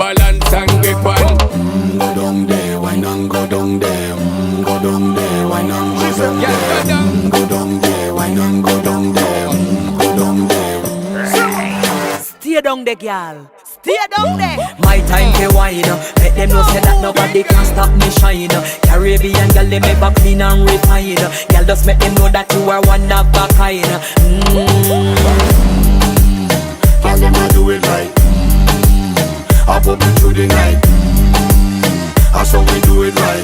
balance and grip on. Go down there, why not go down there? Go down there, why not go down there? Go down there, why not go down there? Go down there. Stay down there, girl. Stay down there. My time to wine. Let them know say that nobody can stop me shine. Caribbean girl, they make back clean and refine. Girl, just make them know that you are one of a kind. Girl, them a do it right. I pop it through the night. That's how we do it right.